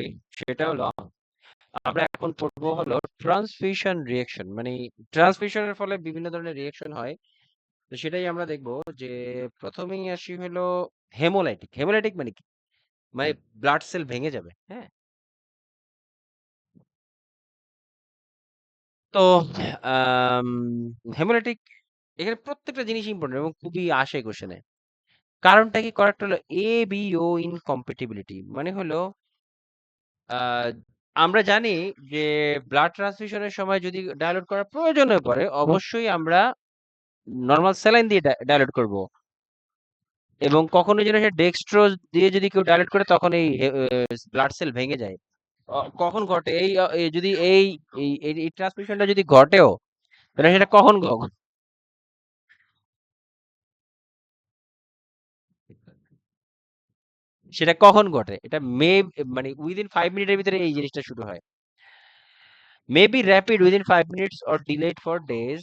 করি সেটা হলো আমরা এখন পড়বো হলো ট্রান্সফিউশন রিঅ্যাকশন, মানে ট্রান্সফিউশনের ফলে বিভিন্ন ধরনের রিঅ্যাকশন হয়। তো সেটাই আমরা দেখবো যে প্রথমেই আসি হলো হেমোলাইটিক। হেমোলাইটিক মানে কি? মানে ব্লাড সেল ভেঙে যাবে, হ্যাঁ? তো আম হেমোলাইটিক, এখানে প্রত্যেকটা জিনিস ইম্পোর্টেন্ট এবং খুবই আসে কোশ্চেনে। কারণটা কি? করেক্ট হলো ABO ইনকম্প্যাটিবিলিটি। মানে হলো আ আমরা জানি যে ব্লাড ট্রান্সফিউশনের সময় যদি ডায়ালুট করার প্রয়োজন হয়ে পড়ে, অবশ্যই আমরা নরমাল স্যালাইন দিয়ে ডায়ালুট করব। এবং কখনো যেন সে ডেক্সট্রোজ দিয়ে যদি কেউ ডায়ালুট করে তখন এই ব্লাড সেল ভেঙে যায়। কখন ঘটে? যদি এই ট্রান্সমিশনটা যদি ঘটেও, তাহলে সেটা কখন সেটা কখন ঘটে? এটা মানে উইদিন 5 মিনিটের ভিতরে এই জিনিসটা শুরু হয়। May be rapid within 5 minutes or delayed for days.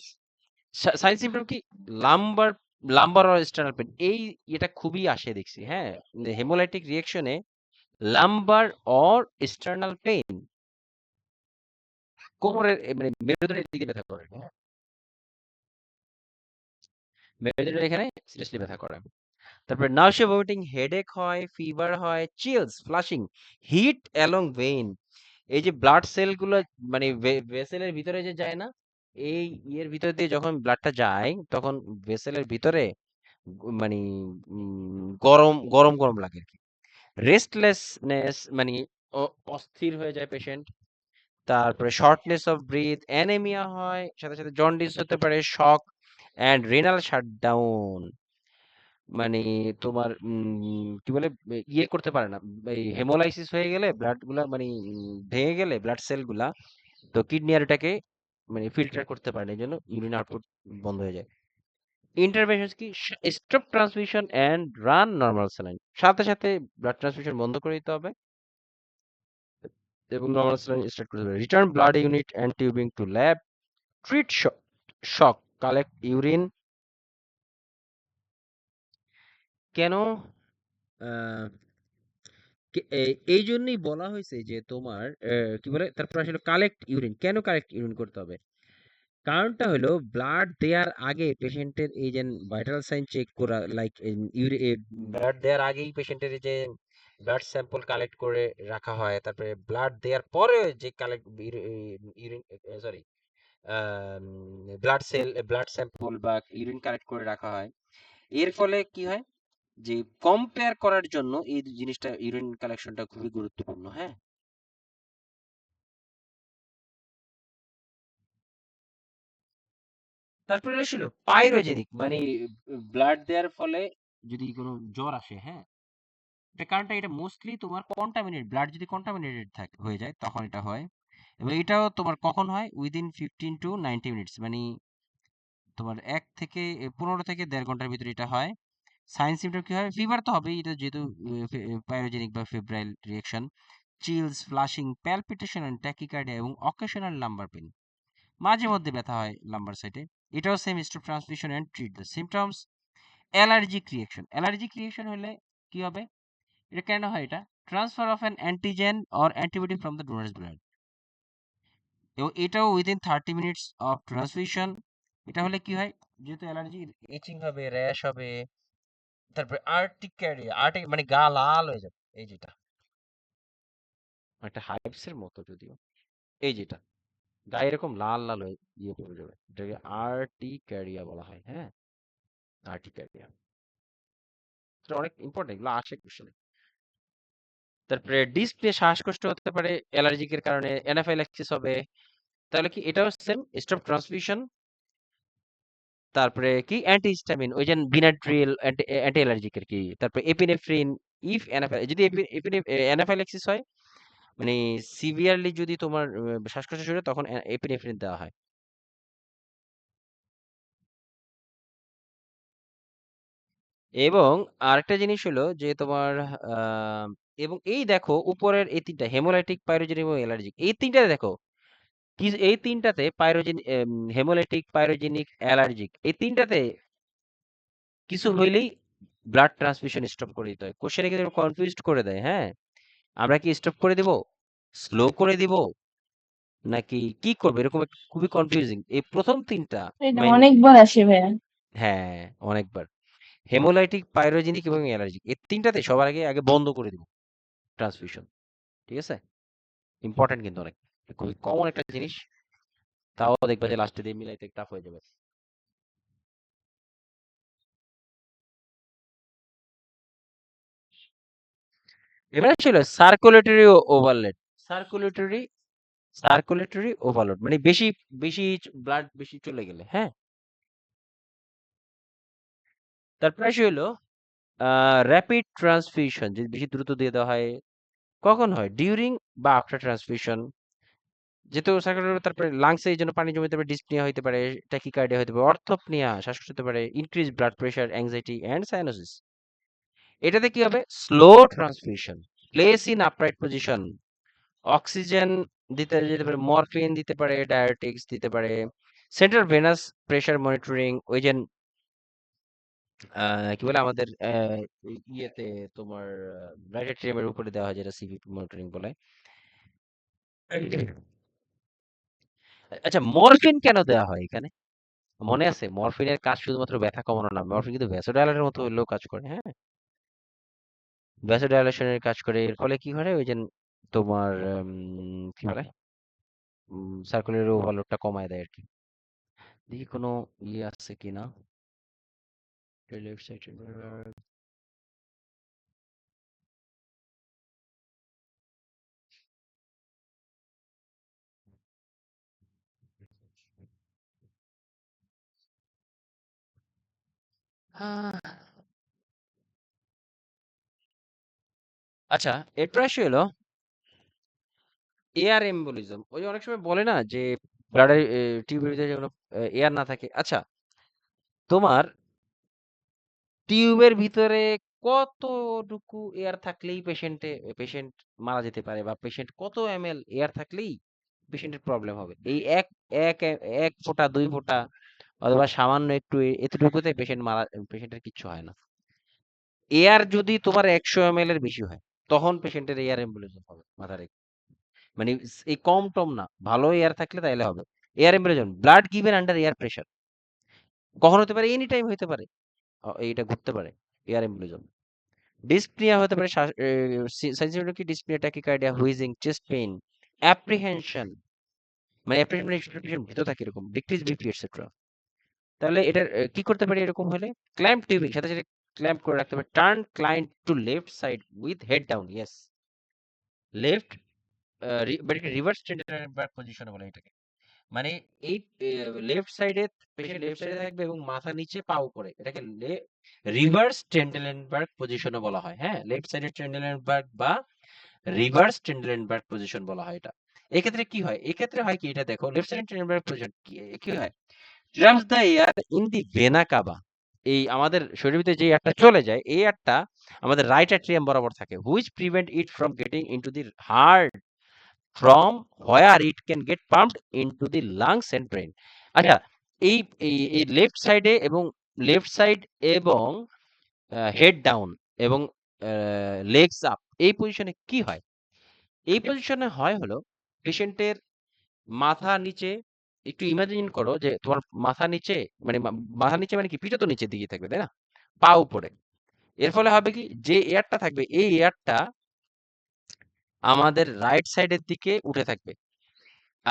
Sign symptom কি? Lumbar lumbar or sternal pain. এটা খুবই আসে দেখছি, হ্যাঁ? হেমোলাইটিক রিঅ্যাকশনে লাম্বার অর স্টার্নাল পেইন, কোমরের মানে মেরুদণ্ডের দিকে ব্যথা করে, হ্যাঁ? মেরুদণ্ডের এখানে সিরিয়াসলি ব্যথা করে। তারপরে নাউসিয়া, ভমিটিং, হেডেক হয়, ফিভার হয়, chills, flushing, heat along vein. এই যে ব্লাড সেলগুলো মানে ভেসেলের ভিতরে যে যায় না, এই ইয়ের ভিতর দিয়ে যখন ব্লাডটা যায় তখন ভেসেলের ভিতরে মানে গরম গরম গরম লাগে আর কি। রেস্টলেসনেস মানে অস্থির হয়ে যায় পেশেন্ট। তারপরে শর্টনেস অফ ব্রিথ, অ্যানেমিয়া হয়, সাথে সাথে জন্ডিস হতে পারে, শক অ্যান্ড রেনাল শাটডাউন। মানে তোমার কি বলে ইয়ে করতে পারে না, এই হেমোলাইসিস হয়ে গেলে ব্লাড গুলা মানে ভেঙে গেলে ব্লাড সেল গুলা, তো কিডনি আর এটাকে মানে ফিল্টার করতে পারে না, এই জন্য ইউরিন আউটপুট বন্ধ হয়ে যায়। ইন্টারভেনশন কি? Stop transmission and run normal saline. সাথে সাথে ব্লাড ট্রান্সমিশন বন্ধ করে দিতে হবে এবং নরমাল স্যালাইন স্টার্ট করতে হবে। Return blood unit and tubing to lab. Treat shock, collect urine. কেন? আহ, এই জন্যই বলা হয়েছে যে তোমার কি বলে, তারপর আসলে কালেক্ট ইউরিন। কেন কালেক্ট ইউরিন করতে হবে? কারণটা হলো ব্লাড দেওয়ার আগে পেশেন্টের এই যে ভাইটাল সাইন চেক করা, লাইক ব্লাড দেওয়ার আগেই পেশেন্টের যে ব্লাড স্যাম্পল কালেক্ট করে রাখা হয়, তারপরে ব্লাড দেওয়ার পরে যে collect urine, sorry, blood sample বা ইউরিন কালেক্ট করে রাখা হয়। এর ফলে কি হয় যে কম্পেয়ার করার জন্য এই জিনিসটা, ইউরিন কালেকশনটা খুবই গুরুত্বপূর্ণ, হ্যাঁ? তারপরে ছিল পাইরোজেনিক, মানে ব্লাড দেওয়ার ফলে যদি কোনো জ্বর আসে, হ্যাঁ, এটা কারণটা, এটা মোস্টলি তোমার কন্টামিনেট ব্লাড যদি কন্টামিনেটেড হয়ে যায় তখন এটা হয়। এবং এটাও তোমার কখন হয়? উইদিন 15 to 90 মিনিটস, মানে তোমার 1 থেকে 15 থেকে 1.5 ঘন্টার ভিতরে এটা হয়। সাইন সিমটম কি হয়? ফিভার তো হবেই, এটা যেহেতু পাইরোজেনিক বা febrile reaction. Chills, flushing, palpitation and tachycardia এবং অকেশনাল লাম্বার পেন। মাঝে মধ্যে ব্যথা হয় লাম্বার সাইডে। এটাও same stop transmission and treat the symptoms. Allergic reaction, allergic reaction হলে কি হবে? এটা কেন হয়? এটা transfer of an antigen or antibody from the donor's blood, এবং এটাও উইদিন 30 মিনিটস অফ ট্রান্সফিউশন। এটা হলে কি হয়? যেহেতু অ্যালার্জি, ইচিং হবে, র্যাশ হবে, তারপরে আর্টিক্যারিয়া, মানে গা লাল হয়ে যাবে। এই যেটা একটা হাইপস এর মতো যদিও, এই যেটা গায়ে এরকম লাল লাল হয়ে ইয়ে পড়ে যাবে, এটাকে আর্টিক্যারিয়া বলা হয়, হ্যাঁ? আর্টিক্যারিয়া এটা অনেক ইম্পর্টেন্ট, এগুলো আসে কোশ্চেনে। তারপরে ডিসপ্লে শ্বাসকষ্ট হতে পারে অ্যালার্জিকের কারণে, অ্যানাফাইল্যাক্সিস হবে। তাহলে কি এটাও সেম স্টপ ট্রান্সমিশন। তারপরে কি অ্যান্টিহিস্টামিন, ওই যে বিনাড্রিল, অ্যান্টি অ্যালার্জিক আর কি। তারপরে এপিনেফ্রিন, ইফ যদি অ্যানাফাইল্যাক্সিস হয়, মানে সিভিয়ারলি যদি তোমার শ্বাসকষ্ট শুরু হয়, তখন এপিনেফ্রিন দেওয়া হয়। এবং আরেকটা জিনিস হলো যে তোমার আহ, এবং এই দেখো উপরের এই তিনটা হেমোলাইটিক, পাইরোজেনিক এবং অ্যালার্জিক, এই তিনটাতে দেখো কি, এই তিনটাতে পাইরোজেন হেমোলাইটিক, পাইরোজেনিক, অ্যালার্জিক, এই তিনটাতে কিছু হইলেই ব্লাড ট্রান্সমিশন স্টপ করে দিতে হয়। কোশ্চেনে কিন্তু কনফিউজড করে দেয়, হ্যাঁ? আমরা কি স্টপ করে দিব, স্লো করে দিব, নাকি কি করবো? এরকম খুবই কনফিউজিং এই প্রথম তিনটা এটা মেইন। অনেকবার আসে ভাইয়া। হ্যাঁ, অনেকবার। হেমোলাইটিক, পাইরোজেনিক এবং অ্যালার্জিক, এই তিনটাতে সবার আগে আগে বন্ধ করে দিব ট্রান্সফিউশন। ঠিক আছে, ইম্পর্টেন্ট কিন্তু অনেক, খুবই কমন একটা জিনিস, তাও দেখবা যে লাস্টে দিয়ে মিলাইতে টাফ হয়ে যাবে। এবারে ছিল circulatory overload. Circulatory circulatory overload মানে বেশি বেশি ব্লাড বেশি চলে গেলে, হ্যাঁ। তারপরে আসে হলো র্যাপিড ট্রান্সফিউশন, যদি বেশি দ্রুত দিয়ে দেওয়া হয়, কখন হয়? ডিউরিং বা আফটার ট্রান্সফিউশন। যেহেতু সার্কুলেটরি, তারপরে লাংসে এই জন্য পানি জমে, তারপরে ডিসপ্নিয়া হতে পারে, ট্যাকিকার্ডিয়া হতে পারে, অর্থোপনিয়া শ্বাসকষ্ট হতে পারে, increase blood pressure, anxiety and cyanosis. এটাতে কি হবে? Slow transfusion, place in upright position, oxygen দিতে যেতে পারে, মরফিন দিতে পারে, ডায়াবেটিক্স দিতে পারে, সেন্ট্রাল ভেনাস প্রেশার মনিটরিং, ওই যে কি বলে আমাদের ইয়েতে তোমার রাইটেট্রিয়ামের উপরে দেওয়া হয়, যেটা সিভিপি মনিটরিং বলে। আচ্ছা, মরফিন কেন দেওয়া হয় এখানে? মনে আছে? মরফিনের কাজ শুধুমাত্র ব্যথা কমানো না, মরফিন কিন্তু ভ্যাসোডাইলারের মতো হলেও কাজ করে, হ্যাঁ। ভ্যাসোডাইলেশনের কাজ করে, এর ফলে কি করে? ওই যে তোমার কি বলে, সার্কুলার ওভারলোডটা কমায় দেয় আর কি। দেখি কোনো ইয়ে আছে কিনা লেফট সাইডে। আচ্ছা, এরপর আসি হলো এয়ার এম্বোলিজম। ওই যে অনেক সময় বলে না যে ব্লাডের টিউবের ভিতরে যেন এয়ার না থাকে। আচ্ছা, তোমার টিউবের ভিতরে কতটুকু এয়ার থাকলেই পেশেন্ট মারা যেতে পারে, বা পেশেন্ট কত এমএল এয়ার থাকলেই পেশেন্টের প্রবলেম হবে? এই এক এক এক ফোঁটা, দুই ফোঁটা, অথবা সামান্য একটু এতটুকুতে পেশেন্টের কিচ্ছু হয় না। এয়ার যদি তোমার 100 ml এর বেশি হয়, তখন পেশেন্টের এয়ার এম্বোলিজম হবে, মাথা রেখে। মানে এই কম টম না, ভালো এয়ার থাকলে তাইলে হবে। Air embolism, blood given under air pressure, কখন হতে পারে? এনি টাইম হতে পারে, এইটা ঘটতে পারে এয়ার এম্বোলিজম। ডিসপ্নিয়া হতে পারে, sensitivity dyspnea, tachycardia, wheezing, chest pain, apprehension, মানে অ্যাপ্রিহেনশন মানে পেশেন্ট ভীত থাকে এরকম, ডিক্রিজ বিপি এটসেট্রা। তাহলে এটার কি করতে পারি এরকম হলে? ক্ল্যাম্প টিউবিং, সাথে সাথে ক্ল্যাম্প করে রাখতে হবে। Turn client to left side with head down, yes. Left, but reverse Trendelenburg পজিশনে বলে এটাকে। মানে এই লেফট সাইডে, পেশেন্ট লেফট সাইডে থাকবে এবং মাথা নিচে, পা উপরে, এটাকে রিভার্স টেন্ডেনবার্গ পজিশনে বলা হয়, হ্যাঁ। লেফট সাইডে টেন্ডেনবার্গ বা রিভার্স টেন্ডেনবার্গ পজিশন বলা হয় এটা। এক্ষেত্রে কি হয়? এক্ষেত্রে হয় কি, এটা দেখো, লেফট সাইডে টেন্ডেনবার্গ পজিশন কি হয়? Traps the air in the vena CAVA. এই আমাদের শরীরের ভিতরে যে এয়ারটা চলে যায়, এই এয়ারটা আমাদের রাইট অ্যাট্রিয়াম বরাবর থাকে, which prevent it from getting into the heart, from where it can get pumped into the lungs and brain. আচ্ছা, এই এই লেফট সাইড এবং হেড ডাউন এবং লেগস আপ, এই পজিশনে কি হয়? এই পজিশনে হয় হলো পেশেন্টের মাথা নিচে, একটু ইমাজিন করো যে তোমার মাথা নিচে, মানে মাথা নিচে মানে কি, পিঠে তো নিচের দিকে থাকবে, তাই না? পা উপরে। এর ফলে হবে কি, যে এয়ারটা থাকবে, এই এয়ারটা আমাদের রাইট সাইডের দিকে উঠে থাকবে।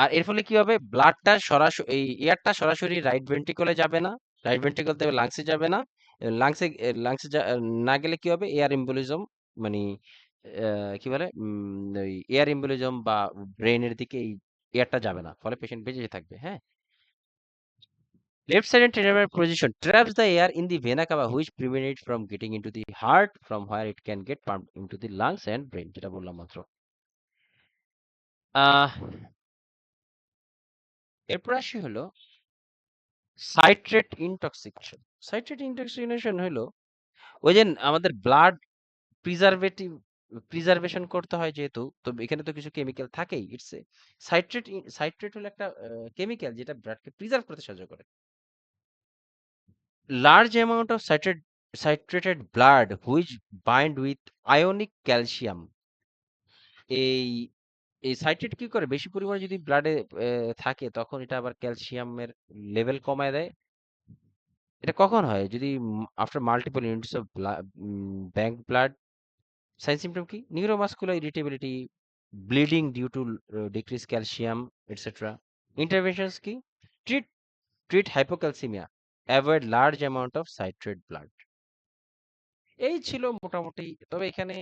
আর এর ফলে কি হবে? ব্লাডটা সরাসরি, এই এয়ারটা সরাসরি রাইট ভেন্ট্রিকলে যাবে না, রাইট ভেন্ট্রিকল থেকে লাংসে যাবে না। লাংসে লাংসে না গেলে কি হবে? এয়ার এম্বোলিজম, মানে কি বলে, ওই এয়ার এম্বোলিজম বা ব্রেনের দিকে এই এয়ারটা যাবে না, ফলে পেশেন্ট বেঁচে থাকবে, হ্যাঁ। Left sided tetramer position traps the air in the vena cava, which prevent it from getting into the heart, from where it can get pumped into the lungs and brain, যেটা বললাম মাত্র। আহ এরপর আসি হলো citrate intoxication. Citrate intoxication হলো ওই যে আমাদের ব্লাড প্রিজারভেটিভ প্রিজার্ভেশন করতে হয়, যেহেতু তো এখানে তো কিছু কেমিক্যাল থাকেই। It's a citrate. সাইট্রেট হলো একটা কেমিক্যাল যেটা ব্লাডকে প্রিজার্ভ করতে সাহায্য করে। Large amount of citrated blood which bind with ionic calcium এই এই সাইট্রেট কি করে, বেশি পরিমাণে যদি ব্লাডে থাকে তখন এটা আবার ক্যালসিয়ামের লেভেল কমায় দেয়। এটা কখন হয়? যদি after multiple units of bank blood. Sign symptom কি? Neuromuscular irritability, bleeding due to decrease calcium etcetera. Interventions কি? Treat treat hypocalcemia, avoid large amount of citrate blood. এই ছিল মোটামুটি। তবে এখানে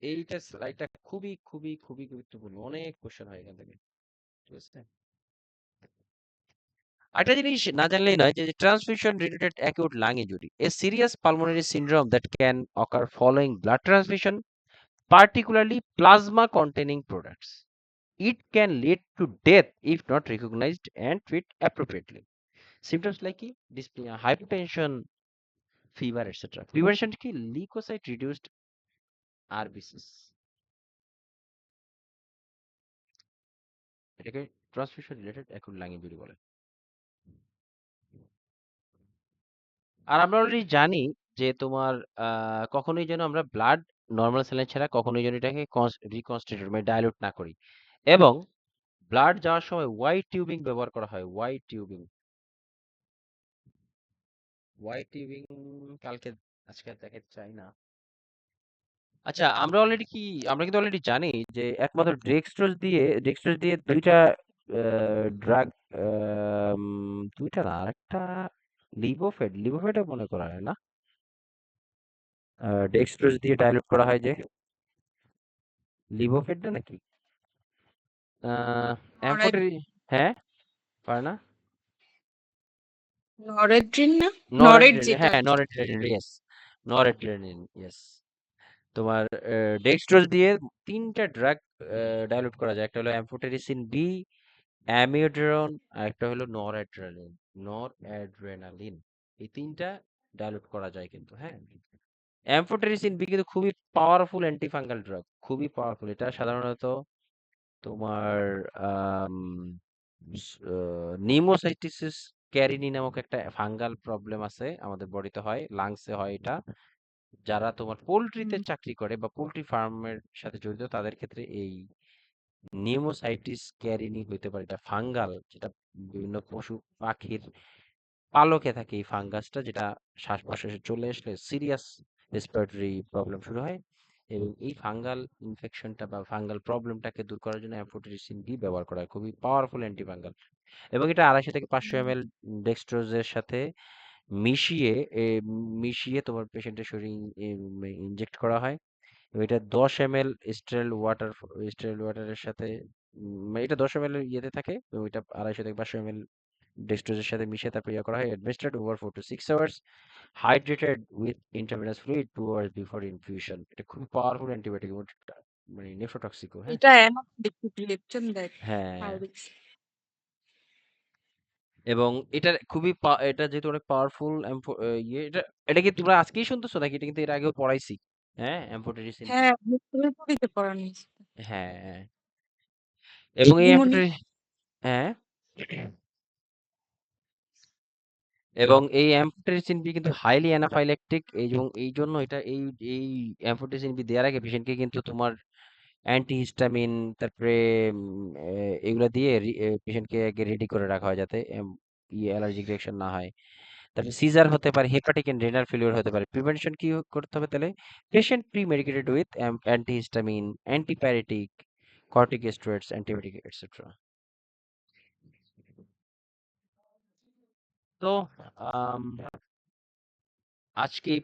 এইটা স্লাইডটা খুবই খুবই খুবই গুরুত্বপূর্ণ, অনেক কোশ্চেন হয় এখান থেকে, ঠিক আছে? একটা জিনিস না জানলেই নয় যে transfusion related acute lung injury, A serious pulmonary syndrome that can ochre following blood transfusion, particularly plasma containing products. It can lead to death if not recognized and treated appropriately. Symptoms like dyspnea, hypotension, fever, etc. Prevention কি? Leukocyte reduced RBCs. এটাকে transfusion related acute lung injury বলে। আর আমরা already জানি যে তোমার কখনোই যেন আমরা ব্লাড নর্মাল স্যালাইন ছাড়া কখনোই যেন এটাকে রিকনস্টিটিউট মানে ডাইলুট না করি, এবং ব্লাড যাওয়ার সময় হোয়াইট টিউবিং ব্যবহার করা হয়। হোয়াইট টিউবিং, হোয়াইট টিউবিং কালকে আজকে আর দেখাতে চাই না। আচ্ছা, আমরা কিন্তু অলরেডি জানি যে একমাত্র ডেক্সট্রোজ দিয়ে দুইটা ড্রাগ, দুইটা না, আরেকটা লিভোফেড মনে করা হয় না, ডেক্সট্রোজ দিয়ে ডাইলুট করা হয় যে লিভোফেডটা নাকি অ্যাম্ফোটেরি। হ্যাঁ, পারে না। নরেড্রিন না, নরেড নরএড্রেনালিন, যেটা হ্যাঁ আর কি। নরএড্রেনালিন, ইয়েস, নরএড্রেনালিন, ইয়েস। তোমার ডেক্সট্রোজ দিয়ে তিনটা ড্রাগ ডাইলুট করা যায়। একটা হলো অ্যাম্ফোটেরিসিন বি, অ্যামিওডারন, আর একটা হলো নরঅ্যাড্রেনালিন। এই তিনটা ডাইলুট করা যায় কিন্তু, হ্যাঁ। অ্যাম্ফোটেরিসিন বি কিন্তু খুবই পাওয়ারফুল অ্যান্টিফাঙ্গাল ড্রাগ, খুবই পাওয়ারফুল। এটা সাধারণত তোমার নিমোসাইটিসিস ক্যারিনি নামক একটা ফাঙ্গাল প্রবলেম আছে আমাদের বডিতে হয়, লাংসে হয় এটা। যারা তোমার পোল্ট্রিতে চাকরি করে বা পোল্ট্রি ফার্মের সাথে জড়িত তাদের ক্ষেত্রে এই নিউমোসাইটিস ক্যারিনি হইতে পারে। এটা ফাঙ্গাল, যেটা বিভিন্ন পশু পাখির পালকে থাকে এই ফাঙ্গাসটা, যেটা শ্বাস প্রশ্বাসে চলে আসলে সিরিয়াস রেসপিরেটরি প্রবলেম শুরু হয়। এবং এই ফাঙ্গাল ইনফেকশনটা বা ফাঙ্গাল প্রবলেমটাকে দূর করার জন্য অ্যাম্ফোটেরিসিন ডি ব্যবহার করা হয়, খুবই পাওয়ারফুল অ্যান্টিফাঙ্গাল। এবং এটা 250 থেকে 500 ml ডেক্সট্রোজের সাথে মিশিয়ে মিশিয়ে তোমার পেশেন্টের শরীরে ইনজেক্ট করা হয়। এবং এটা 10 ml স্টেরাইল ওয়াটারের সাথে এটা 10 ml এর ইয়েতে থাকে, এবং এটা 250 থেকে 500 ml ডেক্সট্রোজের সাথে মিশিয়ে তারপর ইয়ে করা হয়। Administered over 4 to 6 hours, hydrated with intravenous fluid 2 hours before infusion. এটা খুব পাওয়ারফুল অ্যান্টিবায়োটিক, মানে নেফ্রোটক্সিকও, হ্যাঁ। এটা অ্যানাফিলিপ্টন দেয়, হ্যাঁ, হার্বিক্স। এবং এটা যেহেতু অনেক পাওয়ারফুল ইয়ে, এটা এটা কি তোমরা আজকেই শুনতেছো নাকি এটা কিন্তু এর আগেও পড়াইছি? হ্যাঁ, অ্যাম্ফোটেরিসিন বি। হ্যাঁ, পরীক্ষা পড়ানো হয়েছে। হ্যাঁ, এবং এই দিদিমণি। অ্যাম্ফোটেরি, হ্যাঁ, এবং এই অ্যাম্ফোটেরিসিন বি কিন্তু হাইলি অ্যানাফাইল্যাকটিক, এবং এই জন্য এটা এই অ্যাম্ফোটেরিসিন বি দেওয়ার আগে পেশেন্টকে কিন্তু তোমার অ্যান্টিহিস্টামিন, তারপরে এগুলা দিয়ে পেশেন্টকে আগে রেডি করে রাখা হয় যাতে অ্যালার্জিক রিঅ্যাকশন না হয়। তারপরে সিজার হতে পারে, হেপাটিক এন্ড রেনাল ফেলিওর হতে পারে। প্রিভেনশন কি করতে হবে তাহলে? Patient pre medicated with antihistamine, antipyretic, corticosteroids, antibiotic etcetera. তো আম, আজকে এই